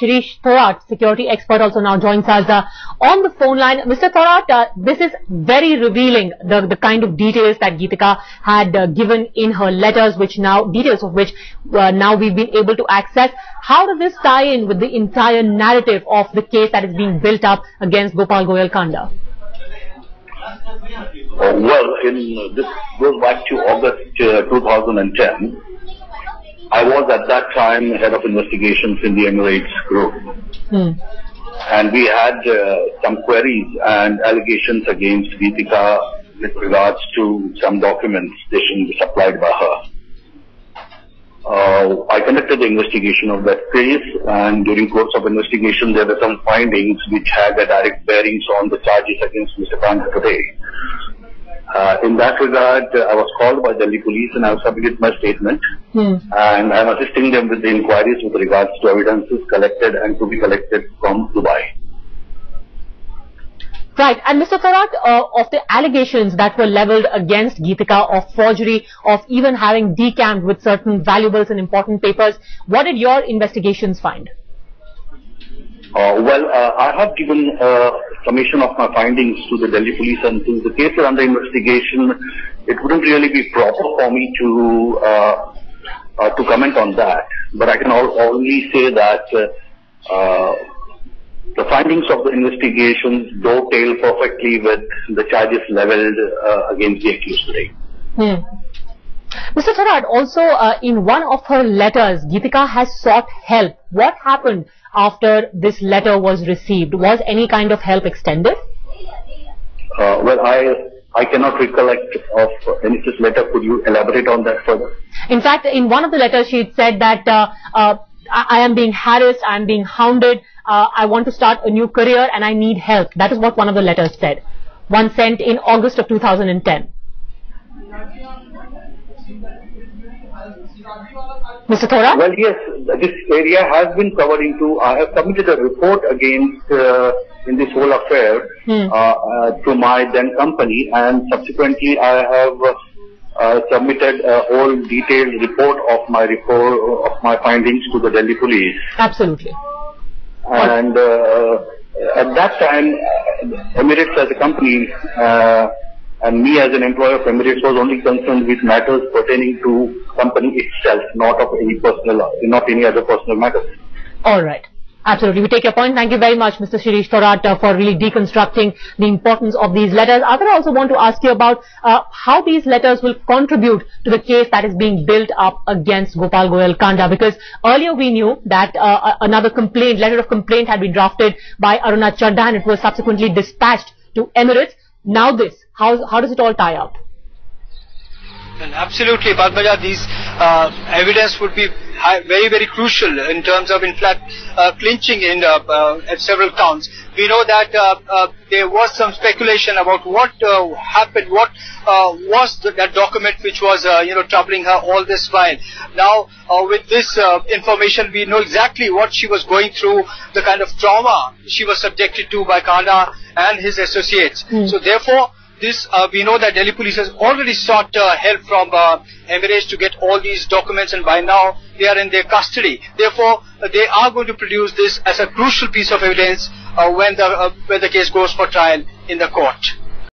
Shirish Thorat, security expert, also now joins us on the phone line. Mr. Thorat, this is very revealing, the kind of details that Geetika had given in her letters, details of which now we've been able to access. How does this tie in with the entire narrative of the case that is being built up against Gopal Goyal Kanda? This goes back to August 2010. I was at that time head of investigations in the Emirates group. And we had some queries and allegations against Geetika with regards to some documentation supplied by her. I conducted the investigation of that case, and during course of investigation there were some findings which had a direct bearings on the charges against Mr. Kanda today. In that regard, I was called by Delhi police and I have submitted my statement, and I am assisting them with the inquiries with regards to evidences collected and to be collected from Dubai. Right. And Mr. Thorat, of the allegations that were leveled against Geetika of forgery, of even having decamped with certain valuables and important papers, what did your investigations find? I have given a summation of my findings to the Delhi police, and since the case is under investigation, it wouldn't really be proper for me to comment on that. But I can only say that the findings of the investigations dovetail perfectly with the charges leveled against the accused today. Mr. Thorat, also in one of her letters, Geetika has sought help. What happened after this letter was received? Was any kind of help extended? I cannot recollect of any such letter. Could you elaborate on that further? In fact, in one of the letters she had said that I am being harassed, I am being hounded, I want to start a new career and I need help. That is what one of the letters said. One sent in August of 2010. Mr. Thorat? Well, yes, this area has been covered into, I have submitted a report against, in this whole affair, to my then company, and subsequently I have submitted a whole detailed report of my findings to the Delhi police. Absolutely. And at that time, Emirates as a company and me as an employer of Emirates was only concerned with matters pertaining to company itself, not any other personal matters. All right. Absolutely. We take your point. Thank you very much, Mr. Shirish Thorat, for really deconstructing the importance of these letters. I also want to ask you about how these letters will contribute to the case that is being built up against Gopal Goyal Kanda, because earlier we knew that another letter of complaint had been drafted by Aruna Chadha and it was subsequently dispatched to Emirates. Now this, how does it all tie up? Well, absolutely, Padmaja, these evidence would be very, very crucial in terms of, in fact, clinching in at several counts. We know that there was some speculation about what happened, what was that document which was, troubling her all this while. Now, with this information, we know exactly what she was going through, the kind of trauma she was subjected to by Kanda and his associates. So, therefore, we know that Delhi police has already sought help from Emirates to get all these documents, and by now they are in their custody. Therefore, they are going to produce this as a crucial piece of evidence when the case goes for trial in the court.